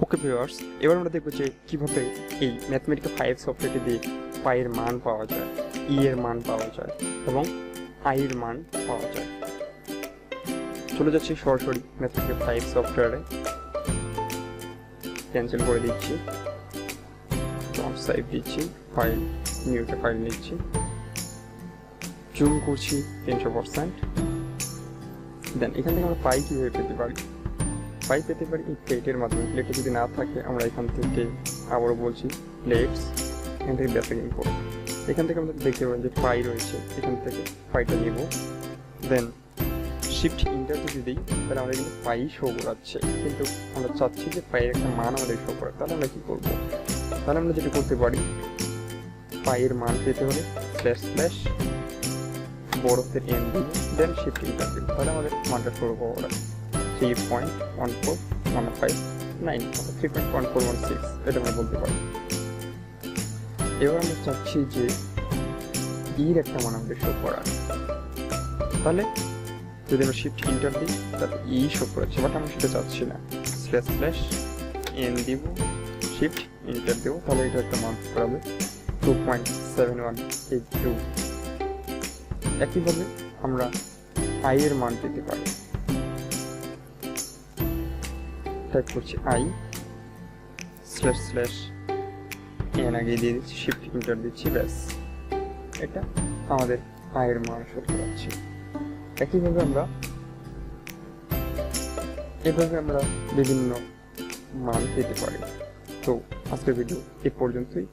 Okay viewers, এবার আমরা দেখব যে কীভাবে এই ম্যাথমেটিক্যাল 5 সফটওয়্যারটি দিয়ে পাইয়ের মান পাওয়া যায়, ই এর মান পাওয়া যায় এবং আই এর মান পাওয়া যায়। চলে যাচ্ছি সরাসরি ম্যাথমেটিক্যাল 5 সফটওয়্যারে, ক্যান্সেল করে দিচ্ছি, সেভ দিচ্ছি, ফাইল নিউতে ফাইল নিচ্ছি, জুম করছি 300%। দেন এখান থেকে আমরা পাই কীভাবে পেতে পারি? পাই পেতে পারি এই প্লেটের মাধ্যমে। প্লেটে যদি না থাকে আমরা এখান থেকে আবারও বলছি প্লেটস, এখান থেকে বেসিক ইম্পোর্ট। এখান থেকে আমরা দেখতে পাবেন যে পাই রয়েছে, এখান থেকে পাইটা নেব। দেন শিফট ইন্টার যদি দিই তাহলে আমাদের কিন্তু পাই শো করাচ্ছে, কিন্তু আমরা চাচ্ছি যে পাইয়ের একটা মান আমাদের শো করে। তাহলে আমরা কী করবো? তাহলে আমরা যেটা করতে পারি, পাইয়ের মান পেতে হলে স্ল্যাশ স্ল্যাশ বড়দের এন দিব, দেন শিফট ইন্টার দিব, তাহলে আমাদের মানটা শো করা 3.1415 3.1416 এটা আমরা বলতে পারি। এবার আমরা চাচ্ছি যে ইর একটা মান আমাদের শো করার, তাহলে যদি আমরা শিফট ইন্টার দিই তাহলে ই শো করাচ্ছে, বাট আমরা সেটা চাচ্ছি না। স্ল্যাশ স্ল্যাশ এন দিব, শিফট ইন্টার দেবো, তাহলে এটা একটা মান করাবে 2.7182। একইভাবে আমরা আই এর মান পেতে পারি। টাইপ করছি আই স্ল্যাশ স্ল্যাশ এন আগে দিয়ে দিচ্ছি, শিফট ইন্টার দিচ্ছি, ব্যাস এটা আমাদের আয়ের মান শো করাচ্ছে। একইভাবে আমরা বিভিন্ন মান পেতে পারি। তো আজকের ভিডিও এ পর্যন্তই।